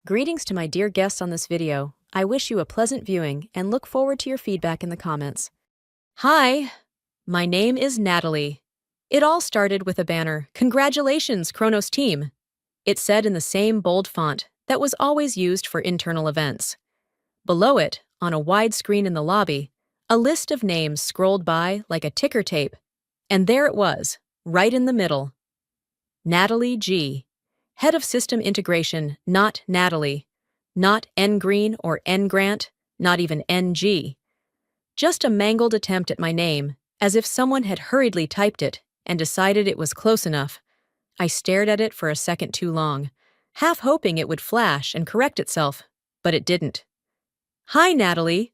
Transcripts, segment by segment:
Greetings to my dear guests on this video. I wish you a pleasant viewing and look forward to your feedback in the comments. Hi, my name is Natalie. It all started with a banner, "Congratulations, Kronos team." It said in the same bold font that was always used for internal events. Below it, on a wide screen in the lobby, a list of names scrolled by like a ticker tape. And there it was, right in the middle. Natalie G. Head of System Integration, not Natalie. Not N. Green or N. Grant, not even NG. Just a mangled attempt at my name, as if someone had hurriedly typed it and decided it was close enough. I stared at it for a second too long, half hoping it would flash and correct itself, but it didn't. "Hi, Natalie,"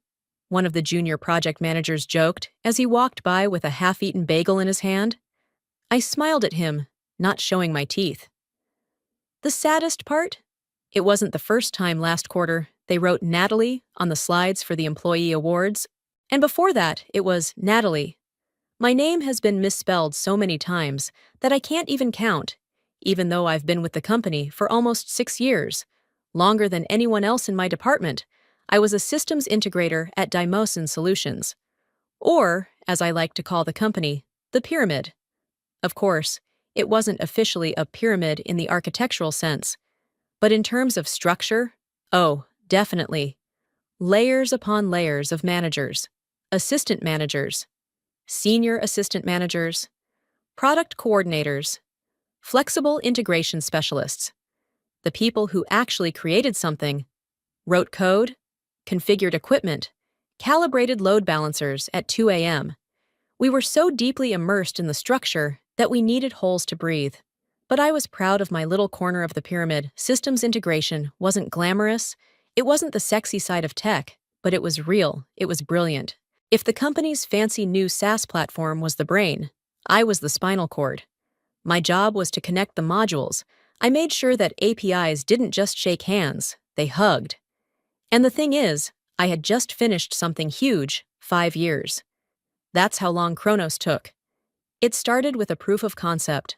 one of the junior project managers joked as he walked by with a half-eaten bagel in his hand. I smiled at him, not showing my teeth. The saddest part? It wasn't the first time last quarter they wrote Natalie on the slides for the employee awards, and before that it was Natalie. My name has been misspelled so many times that I can't even count, even though I've been with the company for almost 6 years, longer than anyone else in my department. I was a systems integrator at Dymosin Solutions, or, as I like to call the company, the Pyramid. Of course, it wasn't officially a pyramid in the architectural sense, but in terms of structure, oh, definitely. Layers upon layers of managers, assistant managers, senior assistant managers, product coordinators, flexible integration specialists, the people who actually created something, wrote code, configured equipment, calibrated load balancers at 2 a.m. We were so deeply immersed in the structure that we needed holes to breathe. But I was proud of my little corner of the pyramid. Systems integration wasn't glamorous. It wasn't the sexy side of tech, but it was real. It was brilliant. If the company's fancy new SaaS platform was the brain, I was the spinal cord. My job was to connect the modules. I made sure that APIs didn't just shake hands, they hugged. And the thing is, I had just finished something huge, 5 years. That's how long Kronos took. It started with a proof of concept,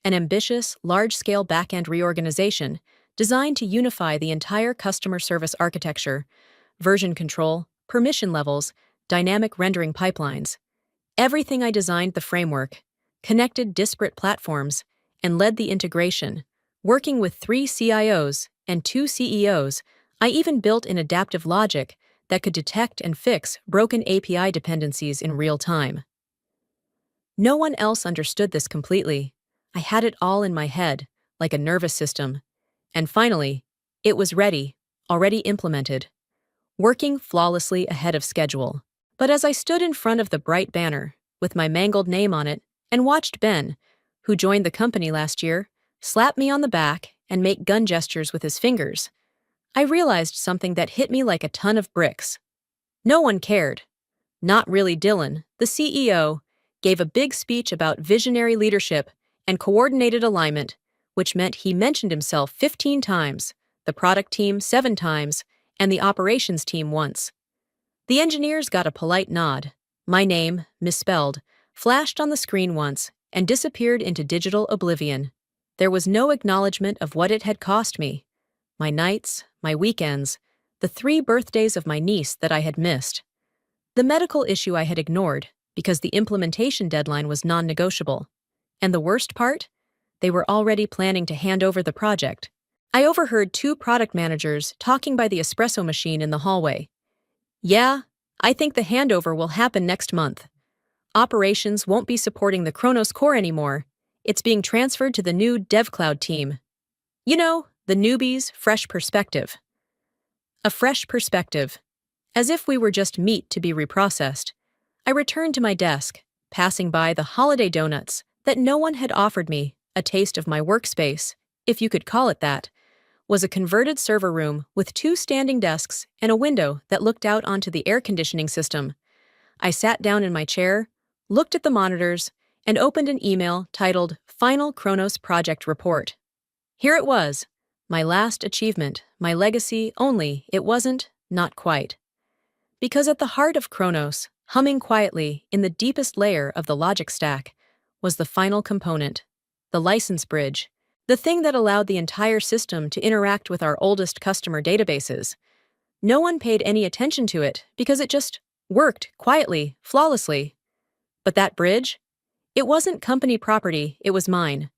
an ambitious, large-scale backend reorganization designed to unify the entire customer service architecture, version control, permission levels, dynamic rendering pipelines. Everything I designed the framework, connected disparate platforms, and led the integration. Working with 3 CIOs and 2 CEOs, I even built in adaptive logic that could detect and fix broken API dependencies in real time. No one else understood this completely. I had it all in my head, like a nervous system. And finally, it was ready, already implemented, working flawlessly ahead of schedule. But as I stood in front of the bright banner, with my mangled name on it, and watched Ben, who joined the company last year, slap me on the back and make gun gestures with his fingers, I realized something that hit me like a ton of bricks. No one cared. Not really Dylan, the CEO, gave a big speech about visionary leadership and coordinated alignment, which meant he mentioned himself 15 times, the product team 7 times, and the operations team once. The engineers got a polite nod. My name, misspelled, flashed on the screen once and disappeared into digital oblivion. There was no acknowledgement of what it had cost me. My nights, my weekends, the 3 birthdays of my niece that I had missed. The medical issue I had ignored because the implementation deadline was non-negotiable. And the worst part? They were already planning to hand over the project. I overheard 2 product managers talking by the espresso machine in the hallway. "Yeah, I think the handover will happen next month. Operations won't be supporting the Kronos core anymore. It's being transferred to the new DevCloud team. You know, the newbies' fresh perspective." A fresh perspective. As if we were just meat to be reprocessed. I returned to my desk, passing by the holiday donuts that no one had offered me. A taste of my workspace, if you could call it that, was a converted server room with 2 standing desks and a window that looked out onto the air conditioning system. I sat down in my chair, looked at the monitors, and opened an email titled Final Kronos Project Report. Here it was, my last achievement, my legacy, only it wasn't, not quite. Because at the heart of Kronos, humming quietly in the deepest layer of the logic stack, was the final component, the license bridge, The thing that allowed the entire system to interact with our oldest customer databases. No one paid any attention to it because it just worked quietly, flawlessly. But that bridge? It wasn't company property, it was mine.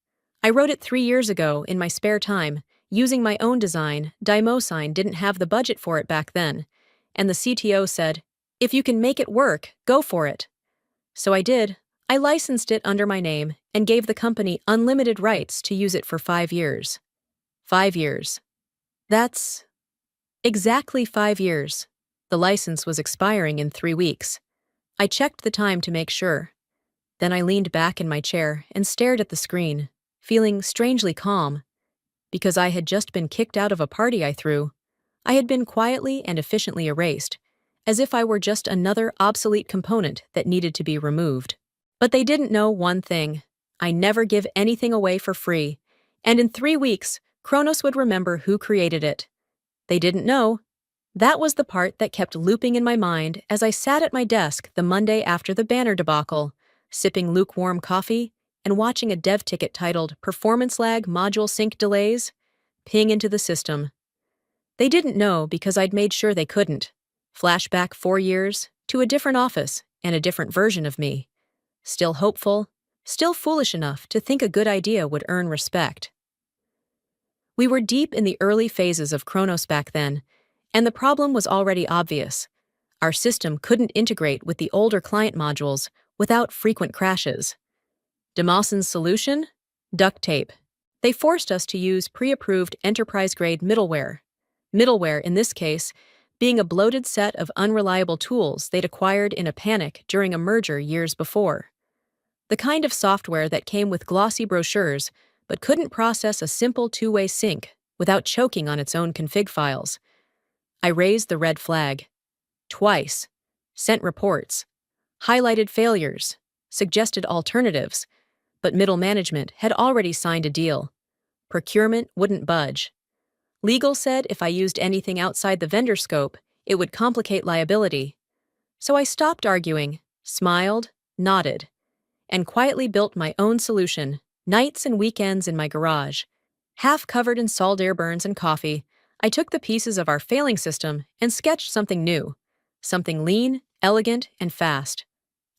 I wrote it 3 years ago in my spare time, using my own design. Sign didn't have the budget for it back then, and the CTO said, "If you can make it work, go for it." So I did. I licensed it under my name and gave the company unlimited rights to use it for 5 years. 5 years. That's exactly 5 years. The license was expiring in 3 weeks. I checked the time to make sure. Then I leaned back in my chair and stared at the screen, feeling strangely calm. Because I had just been kicked out of a party I threw. I had been quietly and efficiently erased, as if I were just another obsolete component that needed to be removed. But they didn't know one thing. I never give anything away for free, and in 3 weeks, Kronos would remember who created it. They didn't know. That was the part that kept looping in my mind as I sat at my desk the Monday after the banner debacle, sipping lukewarm coffee and watching a dev ticket titled Performance Lag Module Sync Delays ping into the system. They didn't know because I'd made sure they couldn't. Flashback 4 years to a different office and a different version of me. Still hopeful, still foolish enough to think a good idea would earn respect. We were deep in the early phases of Kronos back then, and the problem was already obvious. Our system couldn't integrate with the older client modules without frequent crashes. Demossen's solution? Duct tape. They forced us to use pre-approved enterprise-grade middleware. Middleware, in this case, being a bloated set of unreliable tools they'd acquired in a panic during a merger years before. The kind of software that came with glossy brochures but couldn't process a simple two-way sync without choking on its own config files. I raised the red flag. Twice. Sent reports. Highlighted failures. Suggested alternatives. But middle management had already signed a deal. Procurement wouldn't budge. Legal said if I used anything outside the vendor scope, it would complicate liability. So I stopped arguing, smiled, nodded, and quietly built my own solution, nights and weekends in my garage. Half covered in salt air burns and coffee, I took the pieces of our failing system and sketched something new. Something lean, elegant, and fast.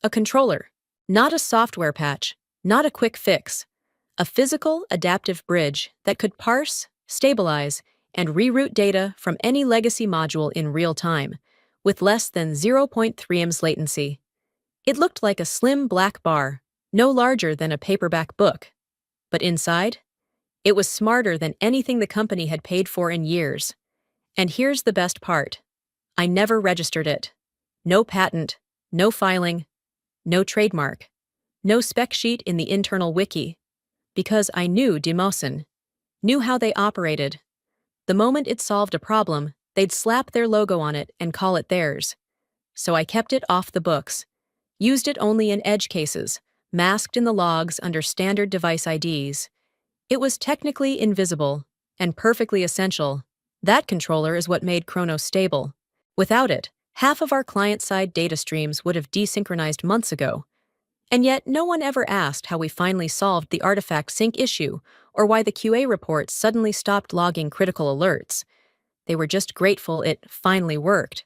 A controller. Not a software patch. Not a quick fix. A physical, adaptive bridge that could parse, stabilize, and reroute data from any legacy module in real time, with less than 0.3 ms latency. It looked like a slim black bar, no larger than a paperback book. But inside, it was smarter than anything the company had paid for in years. And here's the best part. I never registered it. No patent, no filing, no trademark, no spec sheet in the internal wiki. Because I knew Demosen, knew how they operated. The moment it solved a problem, they'd slap their logo on it and call it theirs. So I kept it off the books. Used it only in edge cases, masked in the logs under standard device IDs. It was technically invisible and perfectly essential. That controller is what made Kronos stable. Without it, half of our client-side data streams would have desynchronized months ago. And yet, no one ever asked how we finally solved the artifact sync issue or why the QA reports suddenly stopped logging critical alerts. They were just grateful it finally worked.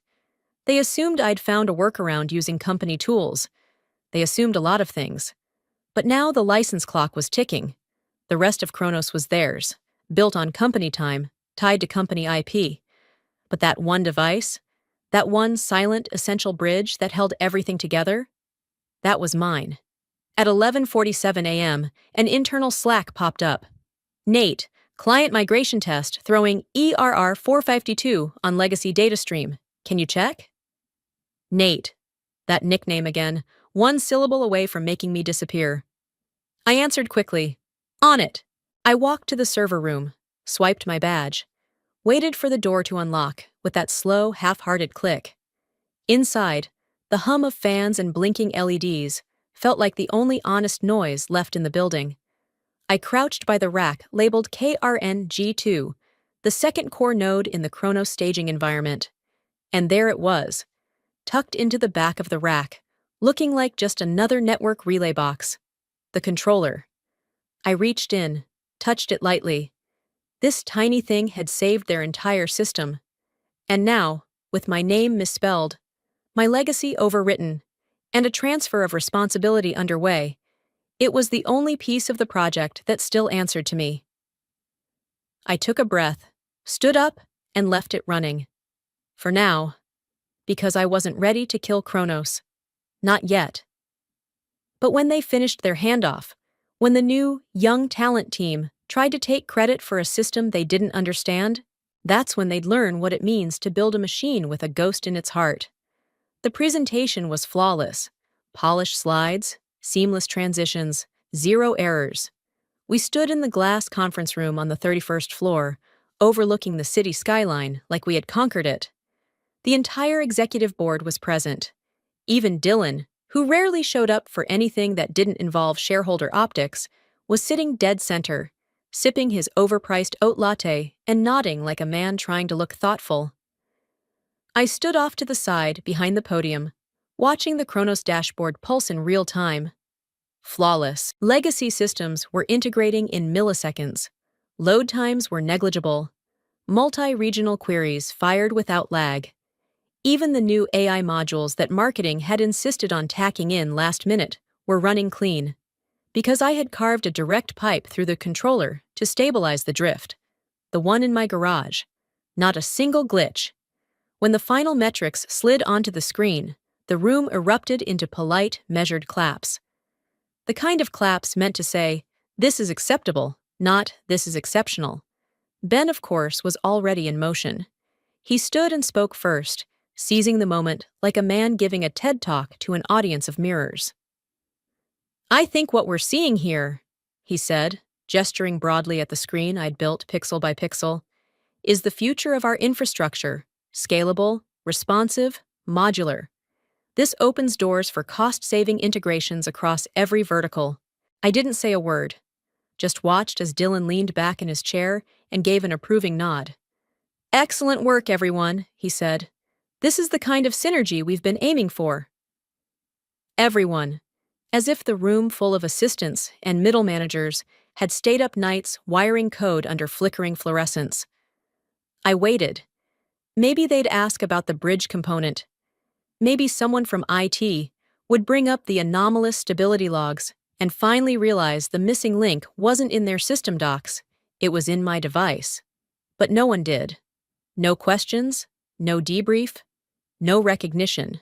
They assumed I'd found a workaround using company tools. They assumed a lot of things. But now the license clock was ticking. The rest of Kronos was theirs, built on company time, tied to company IP. But that one device, that one silent, essential bridge that held everything together, that was mine. At 11:47 a.m., an internal Slack popped up. Nate, client migration test throwing ERR 452 on legacy data stream. Can you check? Nate. That nickname again, one syllable away from making me disappear. I answered quickly. On it. I walked to the server room, swiped my badge, waited for the door to unlock with that slow, half-hearted click. Inside, the hum of fans and blinking LEDs felt like the only honest noise left in the building. I crouched by the rack labeled KRN-G2, the second core node in the Kronos staging environment. And there it was, tucked into the back of the rack, looking like just another network relay box. The controller. I reached in, touched it lightly. This tiny thing had saved their entire system. And now, with my name misspelled, my legacy overwritten, and a transfer of responsibility underway, it was the only piece of the project that still answered to me. I took a breath, stood up, and left it running. For now, because I wasn't ready to kill Kronos. Not yet. But when they finished their handoff, when the new, young talent team tried to take credit for a system they didn't understand, that's when they'd learn what it means to build a machine with a ghost in its heart. The presentation was flawless. Polished slides, seamless transitions, zero errors. We stood in the glass conference room on the 31st floor, overlooking the city skyline like we had conquered it. The entire executive board was present. Even Dylan, who rarely showed up for anything that didn't involve shareholder optics, was sitting dead center, sipping his overpriced oat latte and nodding like a man trying to look thoughtful. I stood off to the side behind the podium, watching the Kronos dashboard pulse in real time. Flawless. Legacy systems were integrating in milliseconds. Load times were negligible. Multi-regional queries fired without lag. Even the new AI modules that marketing had insisted on tacking in last minute were running clean. Because I had carved a direct pipe through the controller to stabilize the drift. The one in my garage. Not a single glitch. When the final metrics slid onto the screen, the room erupted into polite, measured claps. The kind of claps meant to say, "This is acceptable," not "This is exceptional." Ben, of course, was already in motion. He stood and spoke first, seizing the moment like a man giving a TED Talk to an audience of mirrors. "I think what we're seeing here," he said, gesturing broadly at the screen I'd built pixel by pixel, "is the future of our infrastructure, scalable, responsive, modular. This opens doors for cost-saving integrations across every vertical." I didn't say a word, just watched as Dylan leaned back in his chair and gave an approving nod. "Excellent work, everyone," he said. "This is the kind of synergy we've been aiming for." Everyone, as if the room full of assistants and middle managers had stayed up nights wiring code under flickering fluorescents. I waited. Maybe they'd ask about the bridge component. Maybe someone from IT would bring up the anomalous stability logs and finally realize the missing link wasn't in their system docs, it was in my device. But no one did. No questions, no debrief, no recognition.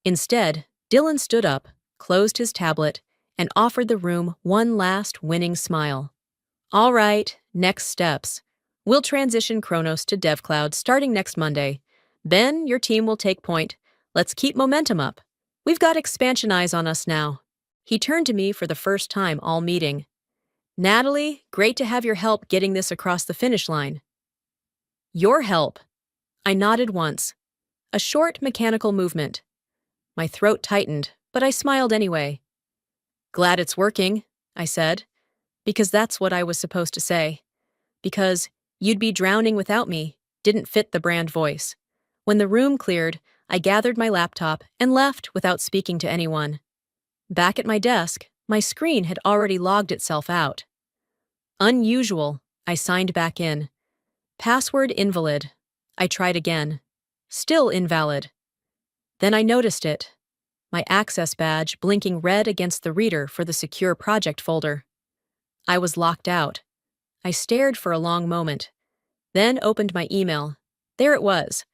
Instead, Dylan stood up, closed his tablet, and offered the room one last winning smile. "All right, next steps. We'll transition Kronos to DevCloud starting next Monday. Ben, your team will take point. Let's keep momentum up. We've got expansion eyes on us now." He turned to me for the first time all meeting. "Natalie, great to have your help getting this across the finish line." "Your help." I nodded once. A short mechanical movement. My throat tightened, but I smiled anyway. "Glad it's working," I said, because that's what I was supposed to say. Because "you'd be drowning without me" didn't fit the brand voice. When the room cleared, I gathered my laptop and left without speaking to anyone. Back at my desk, my screen had already logged itself out. "Unusual," I signed back in. "Password invalid." I tried again. Still invalid. Then I noticed it. My access badge blinking red against the reader for the secure project folder. I was locked out. I stared for a long moment, then opened my email. There it was.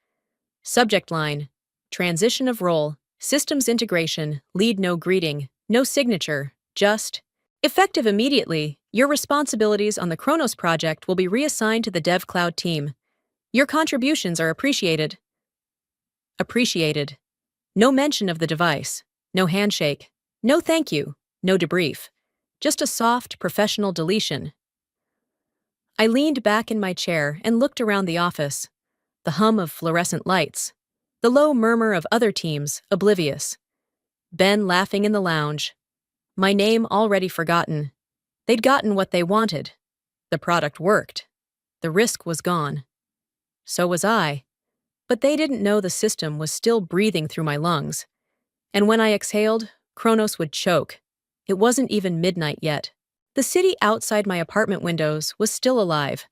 Subject line: Transition of role, systems integration, lead no greeting, no signature, just, "Effective immediately, your responsibilities on the Kronos project will be reassigned to the DevCloud team. Your contributions are appreciated." Appreciated. No mention of the device, no handshake, no thank you, no debrief. Just a soft, professional deletion. I leaned back in my chair and looked around the office. The hum of fluorescent lights. The low murmur of other teams, oblivious. Ben laughing in the lounge. My name already forgotten. They'd gotten what they wanted. The product worked. The risk was gone. So was I. But they didn't know the system was still breathing through my lungs. And when I exhaled, Kronos would choke. It wasn't even midnight yet. The city outside my apartment windows was still alive.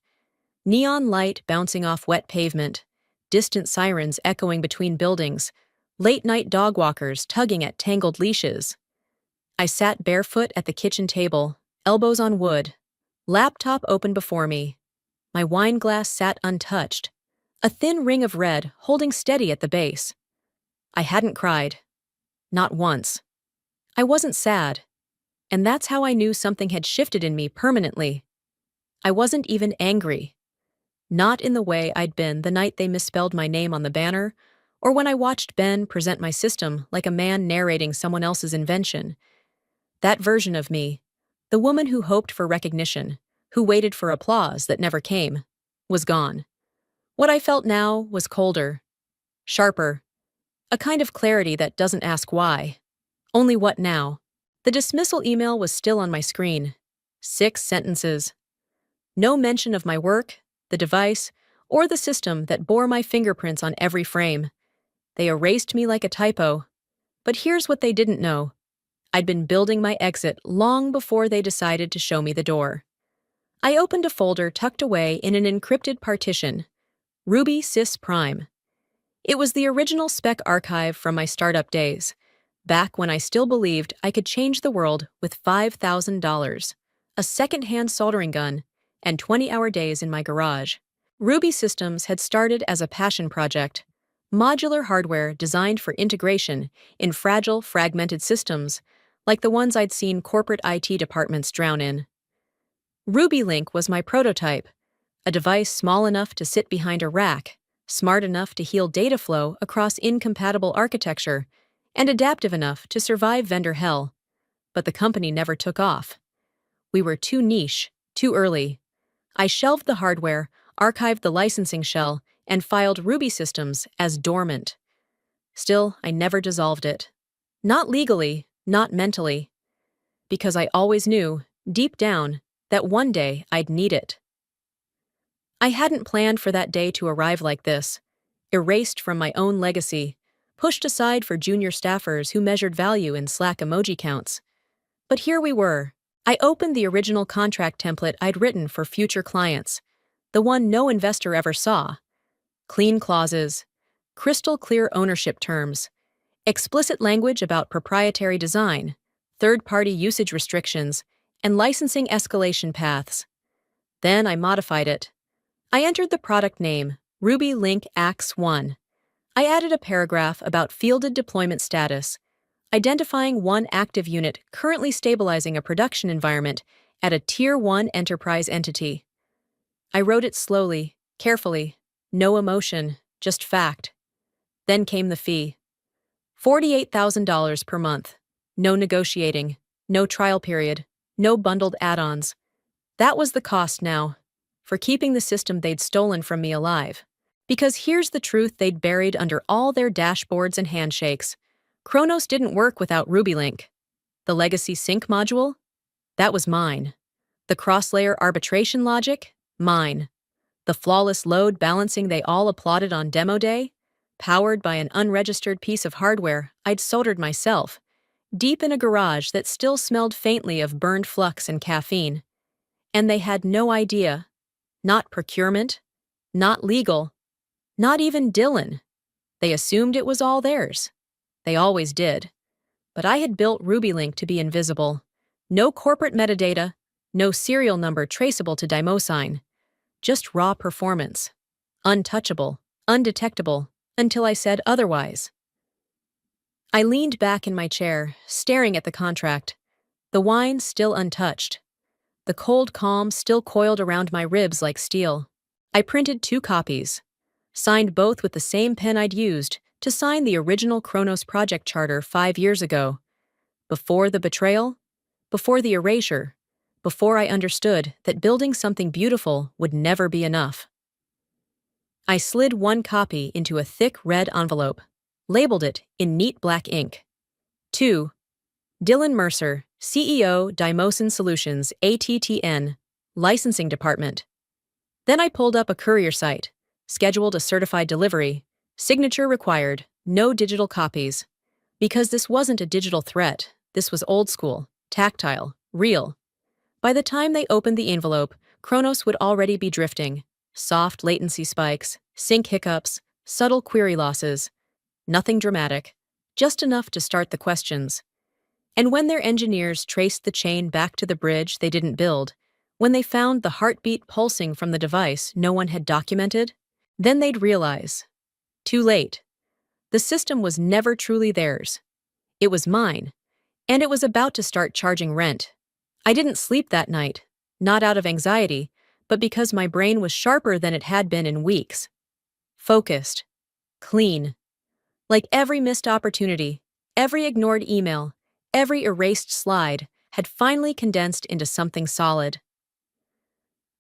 Neon light bouncing off wet pavement, distant sirens echoing between buildings, late-night dog walkers tugging at tangled leashes. I sat barefoot at the kitchen table, elbows on wood, laptop open before me. My wine glass sat untouched, a thin ring of red holding steady at the base. I hadn't cried. Not once. I wasn't sad. And that's how I knew something had shifted in me permanently. I wasn't even angry. Not in the way I'd been the night they misspelled my name on the banner, or when I watched Ben present my system like a man narrating someone else's invention. That version of me, the woman who hoped for recognition, who waited for applause that never came, was gone. What I felt now was colder, sharper, a kind of clarity that doesn't ask why. Only what now? The dismissal email was still on my screen. 6 sentences. No mention of my work, the device, or the system that bore my fingerprints on every frame. They erased me like a typo. But here's what they didn't know. I'd been building my exit long before they decided to show me the door. I opened a folder tucked away in an encrypted partition. Ruby Sys Prime. It was the original spec archive from my startup days, back when I still believed I could change the world with $5,000, a second-hand soldering gun, and 20-hour days in my garage. Ruby Systems had started as a passion project, modular hardware designed for integration in fragile, fragmented systems like the ones I'd seen corporate IT departments drown in. RubyLink was my prototype, a device small enough to sit behind a rack, smart enough to heal data flow across incompatible architecture, and adaptive enough to survive vendor hell. But the company never took off. We were too niche, too early. I shelved the hardware, archived the licensing shell, and filed Ruby Systems as dormant. Still, I never dissolved it. Not legally, not mentally. Because I always knew, deep down, that one day I'd need it. I hadn't planned for that day to arrive like this, erased from my own legacy, pushed aside for junior staffers who measured value in Slack emoji counts. But here we were. I opened the original contract template I'd written for future clients, the one no investor ever saw. Clean clauses, crystal clear ownership terms, explicit language about proprietary design, third-party usage restrictions, and licensing escalation paths. Then I modified it. I entered the product name, RubyLink AX1. I added a paragraph about fielded deployment status, identifying one active unit currently stabilizing a production environment at a Tier 1 enterprise entity. I wrote it slowly, carefully, no emotion, just fact. Then came the fee. $48,000 per month. No negotiating, no trial period, no bundled add-ons. That was the cost now, for keeping the system they'd stolen from me alive. Because here's the truth they'd buried under all their dashboards and handshakes. Kronos didn't work without RubyLink. The legacy sync module? That was mine. The cross-layer arbitration logic? Mine. The flawless load balancing they all applauded on demo day? Powered by an unregistered piece of hardware I'd soldered myself, deep in a garage that still smelled faintly of burned flux and caffeine. And they had no idea. Not procurement, not legal, not even Dylan. They assumed it was all theirs. They always did. But I had built RubyLink to be invisible. No corporate metadata, no serial number traceable to Dimosine. Just raw performance. Untouchable, undetectable, until I said otherwise. I leaned back in my chair, staring at the contract. The wine still untouched. The cold calm still coiled around my ribs like steel. I printed 2 copies, signed both with the same pen I'd used to sign the original Kronos project charter 5 years ago. Before the betrayal, before the erasure, before I understood that building something beautiful would never be enough. I slid 1 copy into a thick red envelope, labeled it in neat black ink. 2. Dylan Mercer, CEO, Dimosine Solutions, ATTN, Licensing Department. Then I pulled up a courier site, scheduled a certified delivery, signature required, no digital copies. Because this wasn't a digital threat, this was old school, tactile, real. By the time they opened the envelope, Kronos would already be drifting. Soft latency spikes, sync hiccups, subtle query losses. Nothing dramatic, just enough to start the questions. And when their engineers traced the chain back to the bridge they didn't build, when they found the heartbeat pulsing from the device no one had documented, then they'd realize. Too late. The system was never truly theirs. It was mine, and it was about to start charging rent. I didn't sleep that night, not out of anxiety, but because my brain was sharper than it had been in weeks. Focused. Clean. Like every missed opportunity, every ignored email, every erased slide had finally condensed into something solid.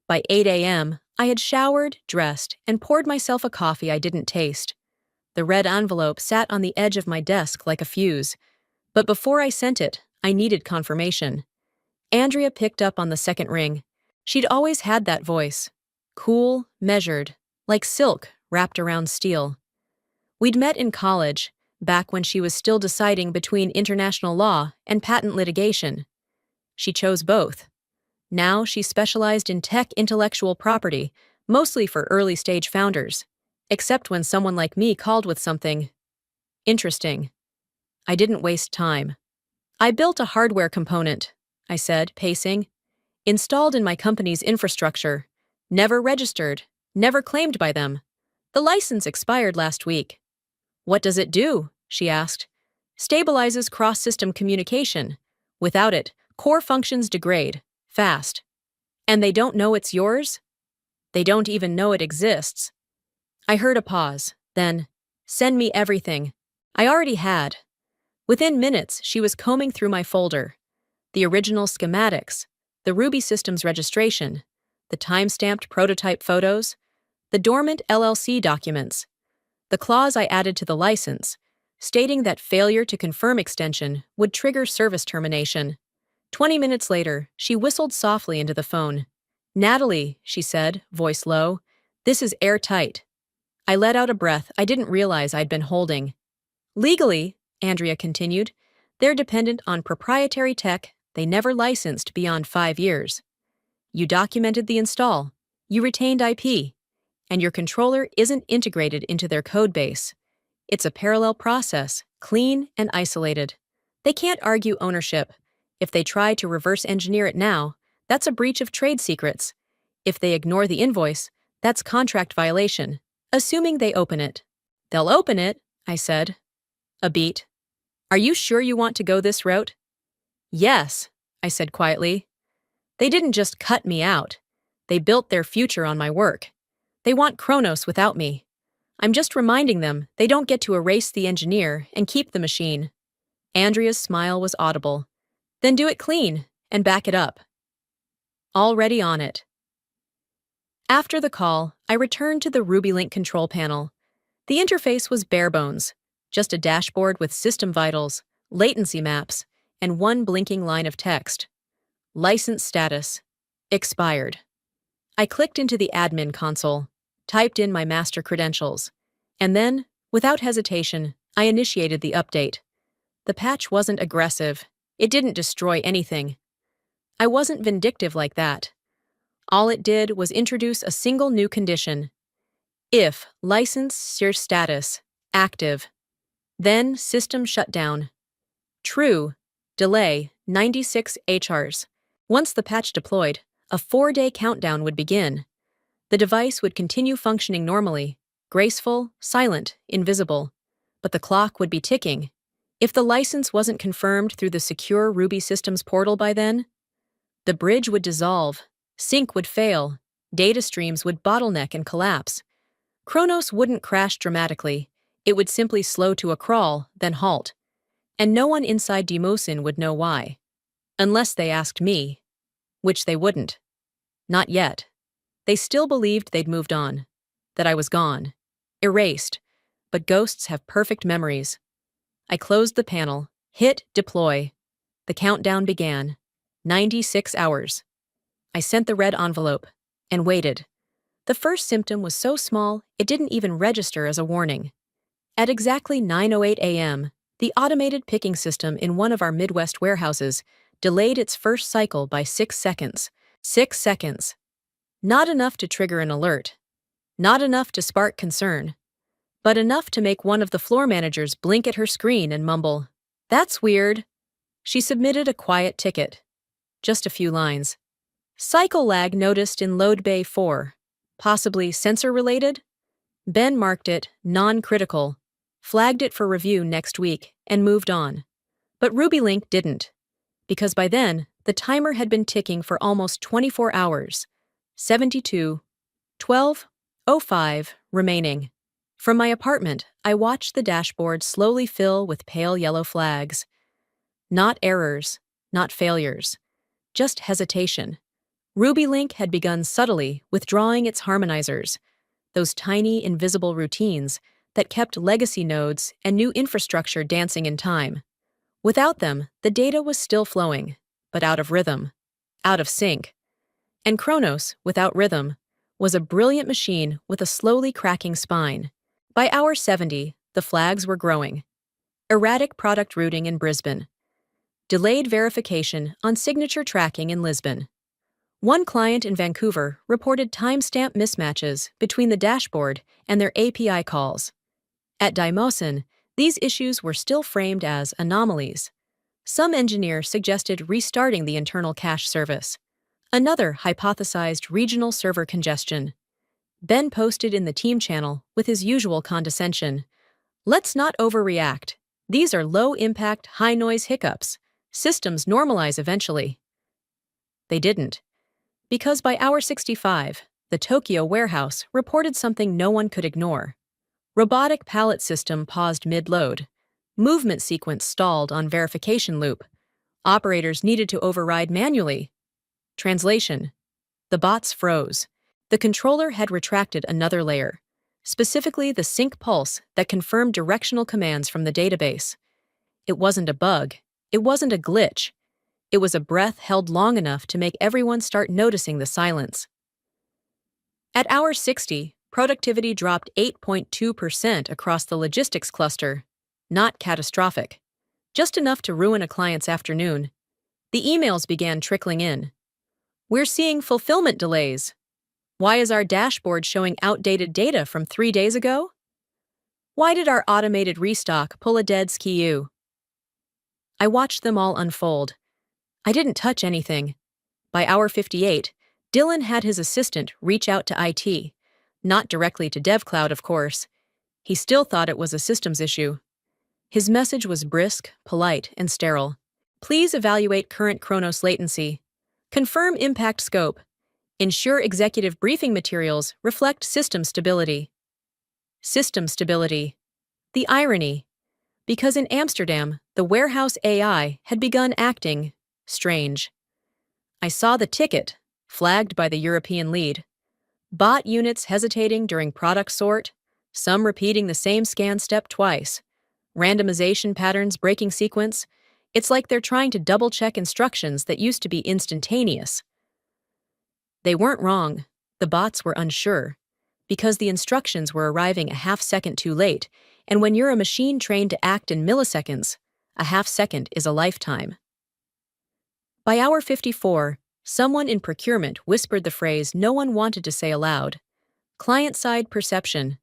By 8 a.m., I had showered, dressed, and poured myself a coffee I didn't taste. The red envelope sat on the edge of my desk like a fuse, but before I sent it, I needed confirmation. Andrea picked up on the second ring. She'd always had that voice. Cool, measured, like silk wrapped around steel. We'd met in college, back when she was still deciding between international law and patent litigation. She chose both. Now she specialized in tech intellectual property, mostly for early-stage founders, except when someone like me called with something interesting. I didn't waste time. I built a hardware component, I said, pacing. Installed in my company's infrastructure. Never registered, never claimed by them. The license expired last week. What does it do? She asked. Stabilizes cross-system communication. Without it, core functions degrade, fast. And they don't know it's yours? They don't even know it exists. I heard a pause, then, send me everything. I already had. Within minutes, she was combing through my folder. The original schematics, the Ruby Systems registration, the time-stamped prototype photos, the dormant LLC documents, the clause I added to the license, stating that failure to confirm extension would trigger service termination. 20 minutes later, she whistled softly into the phone. Natalie, she said, voice low, this is airtight. I let out a breath I didn't realize I'd been holding. Legally, Andrea continued, they're dependent on proprietary tech they never licensed beyond 5 years. You documented the install. You retained IP. And your controller isn't integrated into their code base. It's a parallel process, clean and isolated. They can't argue ownership. If they try to reverse engineer it now, that's a breach of trade secrets. If they ignore the invoice, that's contract violation, assuming they open it. They'll open it, I said. A beat. Are you sure you want to go this route? Yes, I said quietly. They didn't just cut me out. They built their future on my work. They want Kronos without me. I'm just reminding them they don't get to erase the engineer and keep the machine. Andrea's smile was audible. Then do it clean and back it up. Already on it. After the call, I returned to the RubyLink control panel. The interface was bare bones, just a dashboard with system vitals, latency maps, and one blinking line of text. License status. Expired. I clicked into the admin console, typed in my master credentials, and then, without hesitation, I initiated the update. The patch wasn't aggressive. It didn't destroy anything. I wasn't vindictive like that. All it did was introduce a single new condition. If license your status active, then system shutdown. True. Delay 96 HRs. Once the patch deployed, a 4-day countdown would begin. The device would continue functioning normally, graceful, silent, invisible. But the clock would be ticking. If the license wasn't confirmed through the secure Ruby Systems portal by then, the bridge would dissolve, sync would fail, data streams would bottleneck and collapse. Kronos wouldn't crash dramatically. It would simply slow to a crawl, then halt. And no one inside Demosin would know why. Unless they asked me. Which they wouldn't. Not yet. They still believed they'd moved on. That I was gone. Erased. But ghosts have perfect memories. I closed the panel, hit deploy. The countdown began. 96 hours. I sent the red envelope and waited. The first symptom was so small it didn't even register as a warning. At exactly 9:08 a.m., the automated picking system in one of our Midwest warehouses delayed its first cycle by 6 seconds. 6 seconds. Not enough to trigger an alert. Not enough to spark concern. But enough to make one of the floor managers blink at her screen and mumble, "That's weird." She submitted a quiet ticket. Just a few lines. Cycle lag noticed in load bay 4. Possibly sensor-related? Ben marked it non-critical, flagged it for review next week, and moved on. But RubyLink didn't, because by then, the timer had been ticking for almost 24 hours. 72, 12:05 remaining. From my apartment, I watched the dashboard slowly fill with pale yellow flags. Not errors, not failures, just hesitation. RubyLink had begun subtly withdrawing its harmonizers, those tiny invisible routines that kept legacy nodes and new infrastructure dancing in time. Without them, the data was still flowing, but out of rhythm, out of sync. And Kronos, without rhythm, was a brilliant machine with a slowly cracking spine. By hour 70, the flags were growing. Erratic product routing in Brisbane. Delayed verification on signature tracking in Lisbon. One client in Vancouver reported timestamp mismatches between the dashboard and their API calls. At Dymosin, these issues were still framed as anomalies. Some engineer suggested restarting the internal cache service. Another hypothesized regional server congestion. Ben posted in the team channel with his usual condescension, "Let's not overreact. These are low-impact, high-noise hiccups. Systems normalize eventually." They didn't. Because by hour 65, the Tokyo warehouse reported something no one could ignore. Robotic pallet system paused mid-load. Movement sequence stalled on verification loop. Operators needed to override manually. Translation. The bots froze. The controller had retracted another layer, specifically the sync pulse that confirmed directional commands from the database. It wasn't a bug. It wasn't a glitch. It was a breath held long enough to make everyone start noticing the silence. At hour 60, productivity dropped 8.2% across the logistics cluster. Not catastrophic. Just enough to ruin a client's afternoon. The emails began trickling in. "We're seeing fulfillment delays. Why is our dashboard showing outdated data from 3 days ago? Why did our automated restock pull a dead SKU?" I watched them all unfold. I didn't touch anything. By hour 58, Dylan had his assistant reach out to IT. Not directly to DevCloud, of course. He still thought it was a systems issue. His message was brisk, polite, and sterile. "Please evaluate current Kronos latency. Confirm impact scope. Ensure executive briefing materials reflect system stability." System stability. The irony. Because in Amsterdam, the warehouse AI had begun acting strange. I saw the ticket, flagged by the European lead. Bot units hesitating during product sort, some repeating the same scan step twice. Randomization patterns breaking sequence. It's like they're trying to double-check instructions that used to be instantaneous. They weren't wrong. The bots were unsure. Because the instructions were arriving a half-second too late, and when you're a machine trained to act in milliseconds, a half-second is a lifetime. By hour 54, someone in procurement whispered the phrase no one wanted to say aloud. Client-side perception.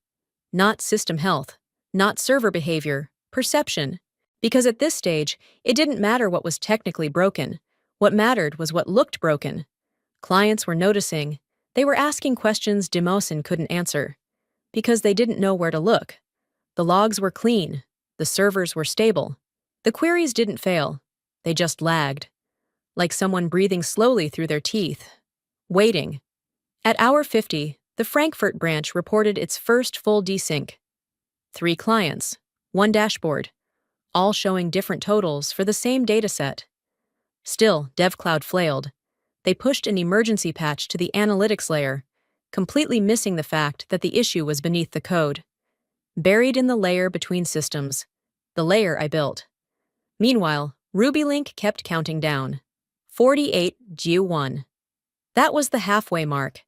Not system health. Not server behavior. Perception. Because at this stage, it didn't matter what was technically broken. What mattered was what looked broken. Clients were noticing. They were asking questions Dymosin couldn't answer. Because they didn't know where to look. The logs were clean. The servers were stable. The queries didn't fail. They just lagged. Like someone breathing slowly through their teeth. Waiting. At hour 50, the Frankfurt branch reported its first full desync. 3 clients, 1 dashboard, all showing different totals for the same dataset. Still, DevCloud flailed. They pushed an emergency patch to the analytics layer, completely missing the fact that the issue was beneath the code. Buried in the layer between systems. The layer I built. Meanwhile, RubyLink kept counting down. 48 G1. That was the halfway mark.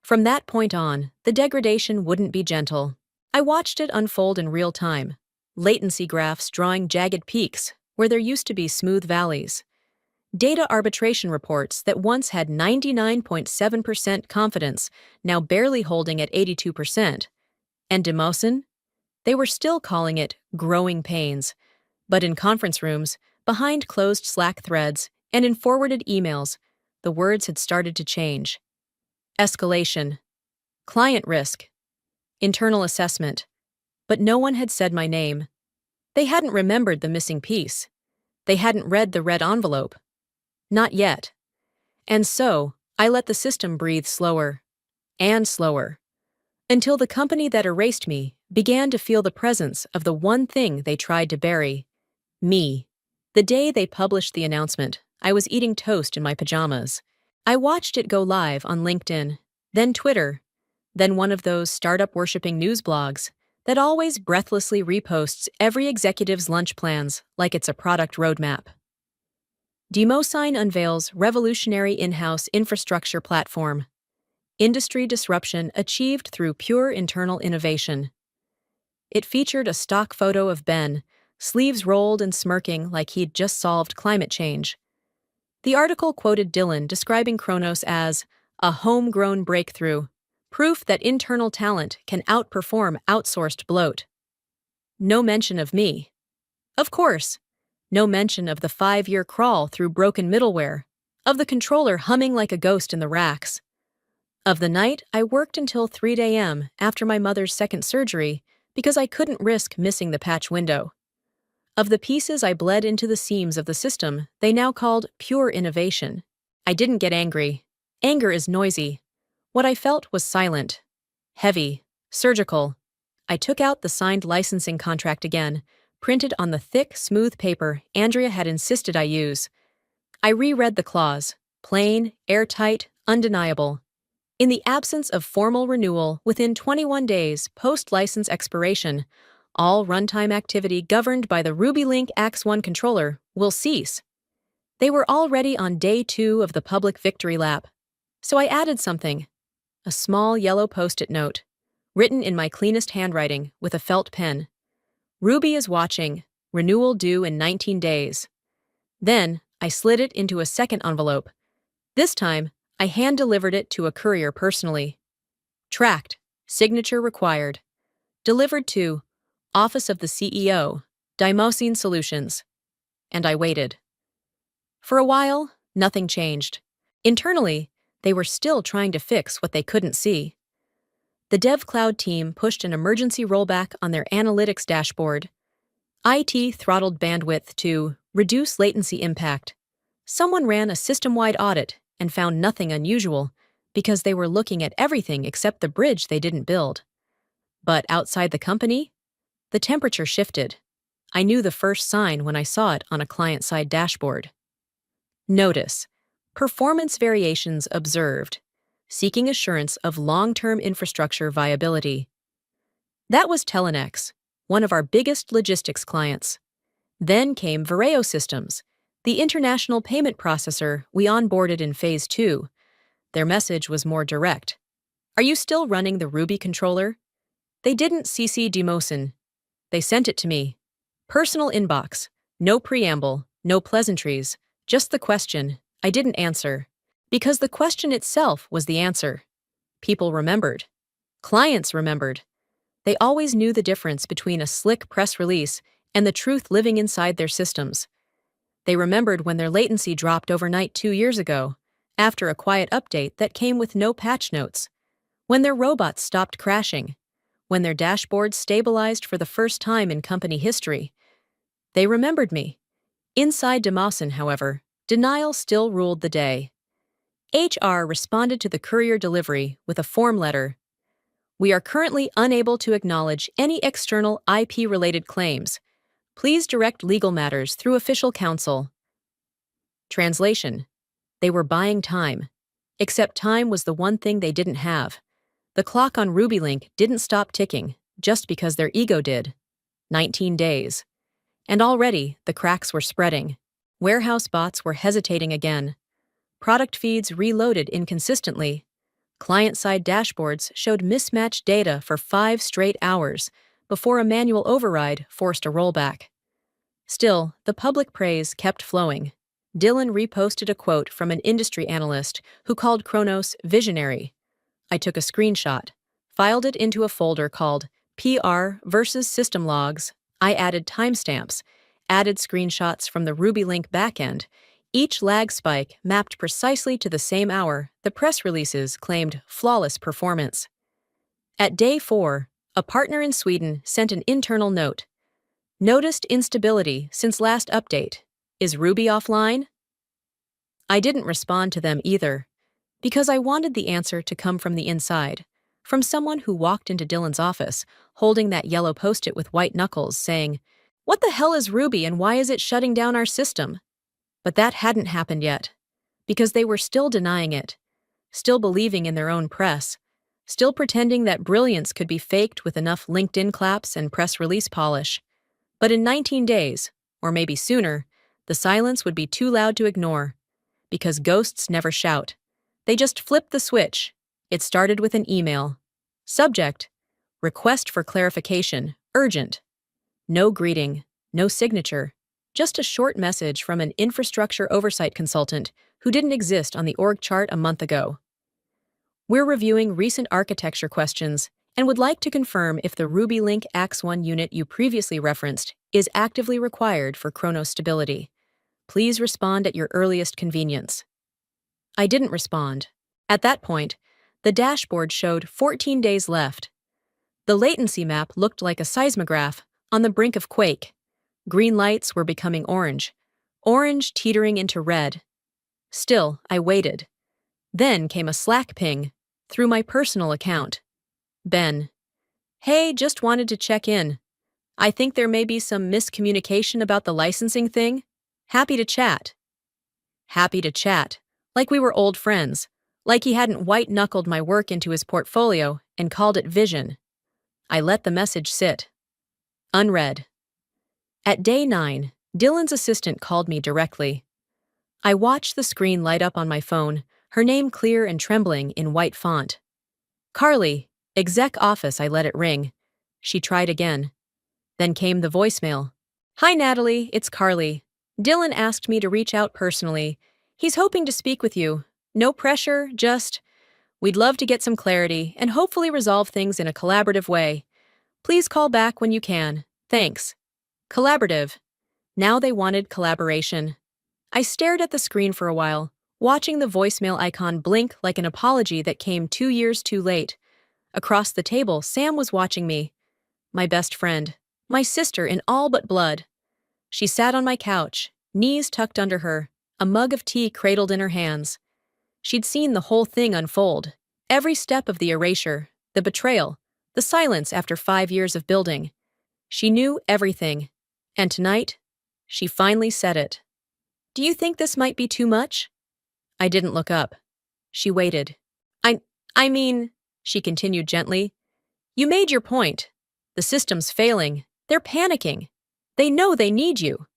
From that point on, the degradation wouldn't be gentle. I watched it unfold in real time. Latency graphs drawing jagged peaks where there used to be smooth valleys. Data arbitration reports that once had 99.7% confidence, now barely holding at 82%. And demotion? They were still calling it growing pains. But in conference rooms, behind closed Slack threads, and in forwarded emails, the words had started to change. Escalation. Client risk. Internal assessment. But no one had said my name. They hadn't remembered the missing piece. They hadn't read the red envelope. Not yet. And so, I let the system breathe slower and slower, until the company that erased me began to feel the presence of the one thing they tried to bury: me. The day they published the announcement, I was eating toast in my pajamas. I watched it go live on LinkedIn, then Twitter, then one of those startup-worshipping news blogs that always breathlessly reposts every executive's lunch plans like it's a product roadmap. Demosign unveils revolutionary in-house infrastructure platform. Industry disruption achieved through pure internal innovation. It featured a stock photo of Ben, sleeves rolled and smirking like he'd just solved climate change. The article quoted Dylan describing Kronos as a homegrown breakthrough, proof that internal talent can outperform outsourced bloat. No mention of me. Of course. No mention of the 5-year crawl through broken middleware, of the controller humming like a ghost in the racks, of the night I worked until 3 a.m. after my mother's second surgery because I couldn't risk missing the patch window, of the pieces I bled into the seams of the system they now called pure innovation. I didn't get angry. Anger is noisy. What I felt was silent, heavy, surgical. I took out the signed licensing contract again, printed on the thick, smooth paper Andrea had insisted I use. I reread the clause, plain, airtight, undeniable. In the absence of formal renewal within 21 days post-license expiration, all runtime activity governed by the RubyLink Ax1 controller will cease. They were already on day 2 of the public victory lap, so I added something, a small yellow post-it note, written in my cleanest handwriting with a felt pen. Ruby is watching, renewal due in 19 days. Then, I slid it into a second envelope. This time, I hand-delivered it to a courier personally. Tracked, signature required. Delivered to Office of the CEO, Demosign Solutions. And I waited. For a while, nothing changed. Internally, they were still trying to fix what they couldn't see. The DevCloud team pushed an emergency rollback on their analytics dashboard. IT throttled bandwidth to reduce latency impact. Someone ran a system-wide audit and found nothing unusual because they were looking at everything except the bridge they didn't build. But outside the company, the temperature shifted. I knew the first sign when I saw it on a client-side dashboard. Notice: performance variations observed, seeking assurance of long-term infrastructure viability. That was Telenex, one of our biggest logistics clients. Then came Vireo Systems, the international payment processor we onboarded in Phase 2. Their message was more direct. Are you still running the Ruby controller? They didn't CC Demosign. They sent it to me. Personal inbox. No preamble, no pleasantries, just the question. I didn't answer. Because the question itself was the answer. People remembered. Clients remembered. They always knew the difference between a slick press release and the truth living inside their systems. They remembered when their latency dropped overnight 2 years ago, after a quiet update that came with no patch notes. When their robots stopped crashing. When their dashboards stabilized for the first time in company history. They remembered me. Inside Demosign, however, denial still ruled the day. HR responded to the courier delivery with a form letter. We are currently unable to acknowledge any external IP-related claims. Please direct legal matters through official counsel. Translation: they were buying time. Except time was the one thing they didn't have. The clock on RubyLink didn't stop ticking just because their ego did. 19 days. And already, the cracks were spreading. Warehouse bots were hesitating again. Product feeds reloaded inconsistently. Client-side dashboards showed mismatched data for 5 straight hours before a manual override forced a rollback. Still, the public praise kept flowing. Dylan reposted a quote from an industry analyst who called Kronos visionary. I took a screenshot, filed it into a folder called PR versus System Logs. I added timestamps, added screenshots from the Ruby link backend. Each lag spike mapped precisely to the same hour the press releases claimed flawless performance. At day 4, a partner in Sweden sent an internal note. Noticed instability since last update. Is Ruby offline? I didn't respond to them either, because I wanted the answer to come from the inside, from someone who walked into Dylan's office, holding that yellow post-it with white knuckles, saying, "What the hell is Ruby and why is it shutting down our system?" But that hadn't happened yet, because they were still denying it, still believing in their own press, still pretending that brilliance could be faked with enough LinkedIn claps and press release polish. But in 19 days, or maybe sooner, the silence would be too loud to ignore. Because ghosts never shout. They just flip the switch. It started with an email. Subject: request for clarification, urgent. No greeting, no signature, just a short message from an infrastructure oversight consultant who didn't exist on the org chart a month ago. We're reviewing recent architecture questions and would like to confirm if the Ruby Link Ax1 unit you previously referenced is actively required for Kronos stability. Please respond at your earliest convenience. I didn't respond. At that point, the dashboard showed 14 days left. The latency map looked like a seismograph on the brink of quake. Green lights were becoming orange, orange teetering into red. Still, I waited. Then came a Slack ping through my personal account. Ben. Hey, just wanted to check in. I think there may be some miscommunication about the licensing thing. Happy to chat. Happy to chat. Like we were old friends. Like he hadn't white-knuckled my work into his portfolio and called it vision. I let the message sit. Unread. At day 9, Dylan's assistant called me directly. I watched the screen light up on my phone, her name clear and trembling in white font. Carly, exec office. I let it ring. She tried again. Then came the voicemail. Hi Natalie, it's Carly. Dylan asked me to reach out personally. He's hoping to speak with you. No pressure, just, we'd love to get some clarity and hopefully resolve things in a collaborative way. Please call back when you can. Thanks. Collaborative. Now they wanted collaboration. I stared at the screen for a while, watching the voicemail icon blink like an apology that came 2 years too late. Across the table, Sam was watching me. My best friend. My sister in all but blood. She sat on my couch, knees tucked under her, a mug of tea cradled in her hands. She'd seen the whole thing unfold. Every step of the erasure, the betrayal, the silence after 5 years of building. She knew everything. And tonight, she finally said it. Do you think this might be too much? I didn't look up. She waited. I mean, she continued gently, you made your point. The system's failing. They're panicking. They know they need you.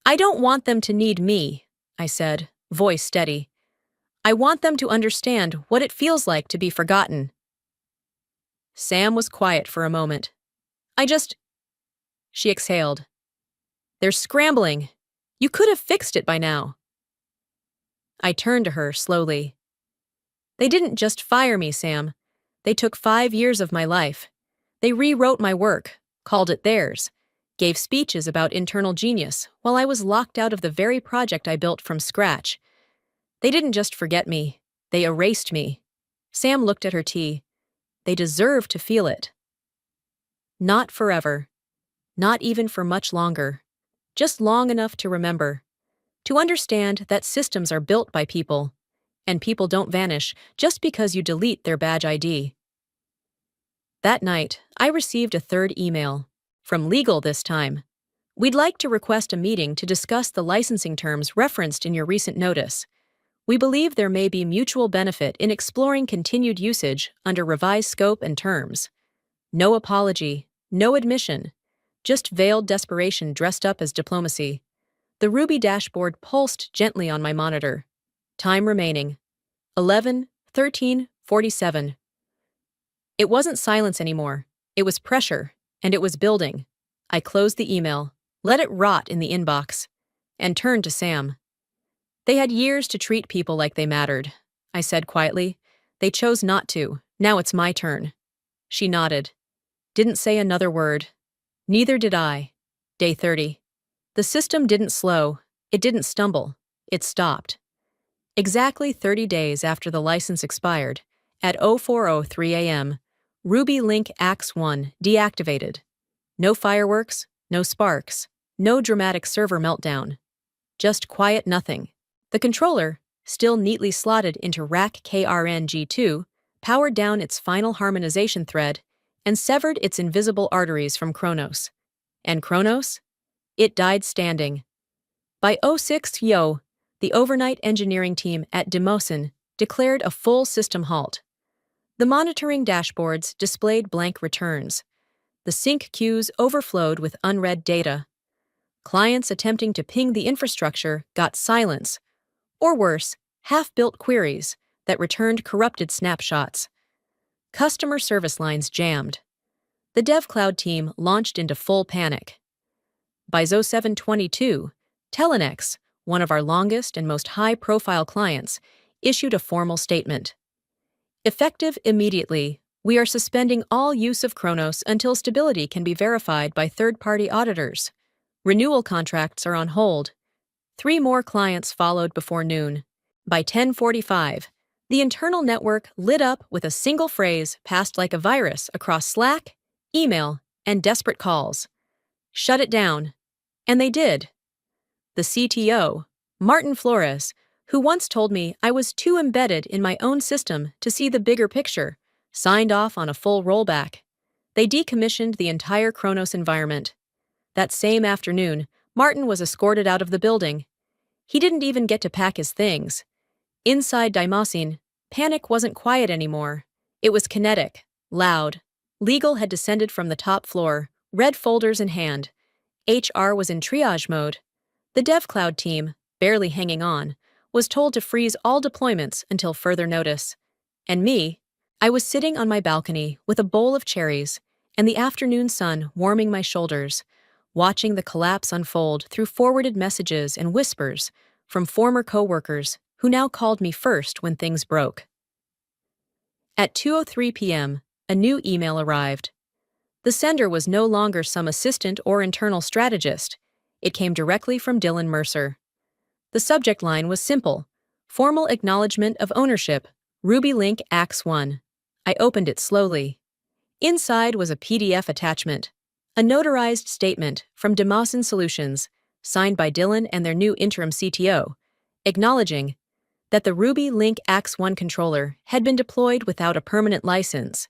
I don't want them to need me, I said, voice steady. I want them to understand what it feels like to be forgotten. Sam was quiet for a moment. She exhaled. They're scrambling. You could have fixed it by now. I turned to her slowly. They didn't just fire me, Sam. They took 5 years of my life. They rewrote my work, called it theirs, gave speeches about internal genius while I was locked out of the very project I built from scratch. They didn't just forget me. They erased me. Sam looked at her tea. They deserve to feel it. Not forever. Not even for much longer. Just long enough to remember. To understand that systems are built by people, and people don't vanish just because you delete their badge ID. That night, I received a third email. From legal this time. We'd like to request a meeting to discuss the licensing terms referenced in your recent notice. We believe there may be mutual benefit in exploring continued usage under revised scope and terms. No apology, no admission, just veiled desperation dressed up as diplomacy. The Ruby dashboard pulsed gently on my monitor. Time remaining. 11:13:47. It wasn't silence anymore. It was pressure, and it was building. I closed the email, let it rot in the inbox. and turned to Sam. They had years to treat people like they mattered, I said quietly. They chose not to. Now it's my turn. She nodded. Didn't say another word. Neither did I. Day 30. The system didn't slow. It didn't stumble. It stopped. Exactly 30 days after the license expired, at 04:03 a.m., Ruby Link Axe 1 deactivated. No fireworks, no sparks, no dramatic server meltdown. Just quiet nothing. The controller, still neatly slotted into rack KRNG2, powered down its final harmonization thread and severed its invisible arteries from Kronos. And Kronos? It died standing. By 06 yo, the overnight engineering team at Demosin declared a full system halt. The monitoring dashboards displayed blank returns. The sync queues overflowed with unread data. Clients attempting to ping the infrastructure got silence, or worse, half-built queries that returned corrupted snapshots. Customer service lines jammed. The DevCloud team launched into full panic. By 07:22, Telenex, one of our longest and most high-profile clients, issued a formal statement. Effective immediately, we are suspending all use of Kronos until stability can be verified by third-party auditors. Renewal contracts are on hold. 3 more clients followed before noon. By 10:45, the internal network lit up with a single phrase passed like a virus across Slack, email, and desperate calls. Shut it down. And they did. The CTO, Martin Flores, who once told me I was too embedded in my own system to see the bigger picture, signed off on a full rollback. They decommissioned the entire Kronos environment. That same afternoon, Martin was escorted out of the building. He didn't even get to pack his things. Inside Daimosin, panic wasn't quiet anymore. It was kinetic, loud. Legal had descended from the top floor, red folders in hand. HR was in triage mode. The DevCloud team, barely hanging on, was told to freeze all deployments until further notice. And me, I was sitting on my balcony with a bowl of cherries and the afternoon sun warming my shoulders, watching the collapse unfold through forwarded messages and whispers from former coworkers who now called me first when things broke. At 2:03 p.m., a new email arrived. The sender was no longer some assistant or internal strategist. It came directly from Dylan Mercer. The subject line was simple: formal acknowledgement of ownership, Ruby Link Axe 1. I opened it slowly. Inside was a PDF attachment, a notarized statement from Demosin Solutions, signed by Dylan and their new interim CTO, acknowledging that the Ruby Link Axe 1 controller had been deployed without a permanent license,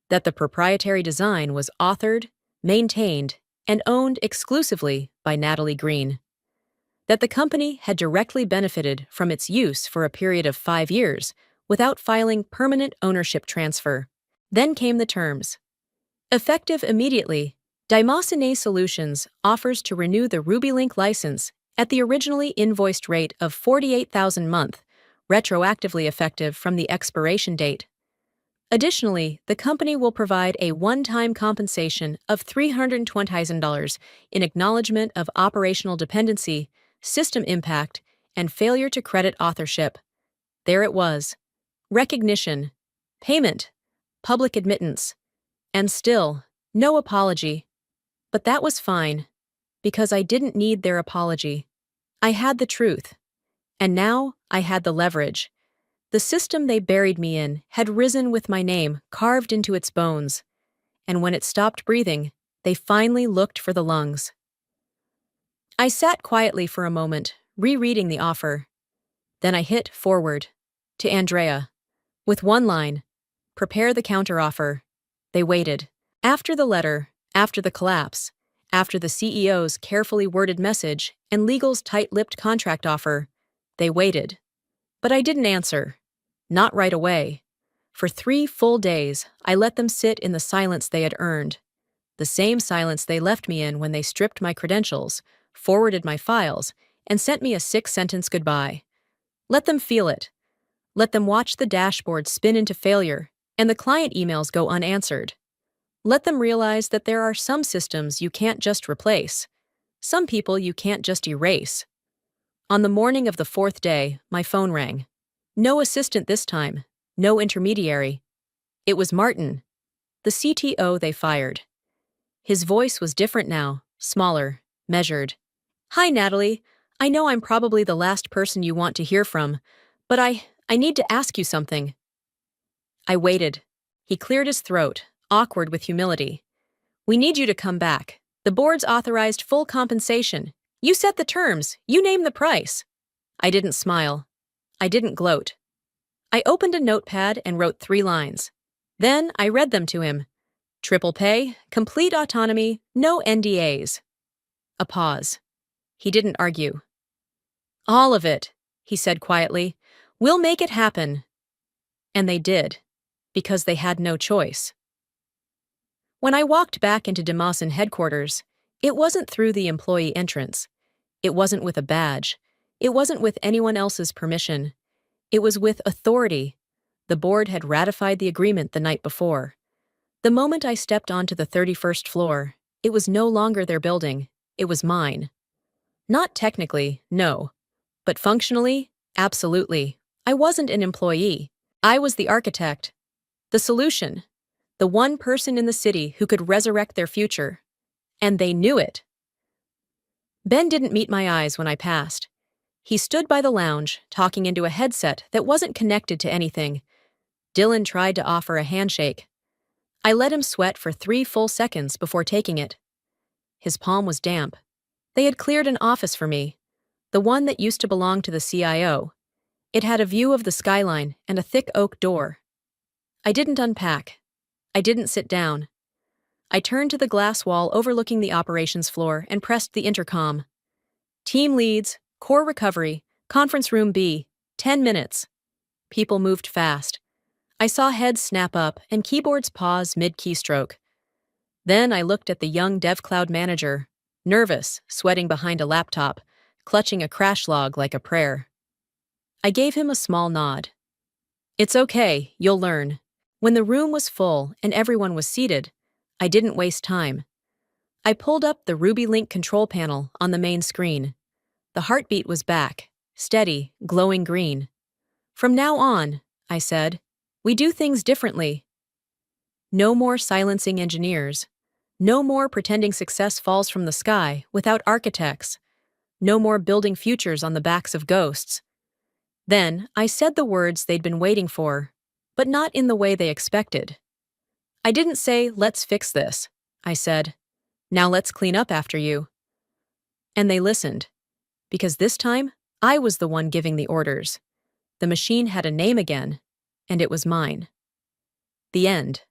that the proprietary design was authored, maintained, and owned exclusively by Natalie Green, that the company had directly benefited from its use for a period of 5 years without filing permanent ownership transfer. Then came the terms. Effective immediately, Daimosin Solutions offers to renew the RubyLink license at the originally invoiced rate of $48,000 a month, retroactively effective from the expiration date. Additionally, the company will provide a one-time compensation of $320,000 in acknowledgement of operational dependency, system impact, and failure to credit authorship. There it was. Recognition, payment, public admittance, and still, no apology. But that was fine, because I didn't need their apology. I had the truth. And now I had the leverage. The system they buried me in had risen with my name carved into its bones. And when it stopped breathing, they finally looked for the lungs. I sat quietly for a moment, rereading the offer. Then I hit forward to Andrea with one line: prepare the counteroffer. They waited. After the letter, after the collapse, after the CEO's carefully worded message and legal's tight-lipped contract offer, they waited. But I didn't answer. Not right away. For 3 full days, I let them sit in the silence they had earned. The same silence they left me in when they stripped my credentials, forwarded my files, and sent me a 6-sentence goodbye. Let them feel it. Let them watch the dashboard spin into failure and the client emails go unanswered. Let them realize that there are some systems you can't just replace. Some people you can't just erase. On the morning of the fourth day, my phone rang. No assistant this time. No intermediary. It was Martin, the CTO they fired. His voice was different now, smaller, measured. Hi, Natalie. I know I'm probably the last person you want to hear from, but I need to ask you something. I waited. He cleared his throat, awkward with humility. We need you to come back. The board's authorized full compensation. You set the terms. You name the price. I didn't smile. I didn't gloat. I opened a notepad and wrote 3 lines. Then I read them to him. Triple pay, complete autonomy, no NDAs. A pause. He didn't argue. All of it, he said quietly. We'll make it happen. And they did, because they had no choice. When I walked back into DeMawson headquarters, it wasn't through the employee entrance. It wasn't with a badge. It wasn't with anyone else's permission. It was with authority. The board had ratified the agreement the night before. The moment I stepped onto the 31st floor, it was no longer their building. It was mine. Not technically, no. But functionally, absolutely. I wasn't an employee. I was the architect. The solution. The one person in the city who could resurrect their future. And they knew it. Ben didn't meet my eyes when I passed. He stood by the lounge, talking into a headset that wasn't connected to anything. Dylan tried to offer a handshake. I let him sweat for 3 full seconds before taking it. His palm was damp. They had cleared an office for me, the one that used to belong to the CIO. It had a view of the skyline and a thick oak door. I didn't unpack. I didn't sit down. I turned to the glass wall overlooking the operations floor and pressed the intercom. Team leads, core recovery, conference room B, 10 minutes. People moved fast. I saw heads snap up and keyboards pause mid-keystroke. Then I looked at the young DevCloud manager, nervous, sweating behind a laptop, clutching a crash log like a prayer. I gave him a small nod. It's okay, you'll learn. When the room was full and everyone was seated, I didn't waste time. I pulled up the Ruby Link control panel on the main screen. The heartbeat was back, steady, glowing green. From now on, I said, we do things differently. No more silencing engineers. No more pretending success falls from the sky without architects. No more building futures on the backs of ghosts. Then I said the words they'd been waiting for, but not in the way they expected. I didn't say, let's fix this. I said, now let's clean up after you. And they listened, because this time, I was the one giving the orders. The machine had a name again, and it was mine. The end.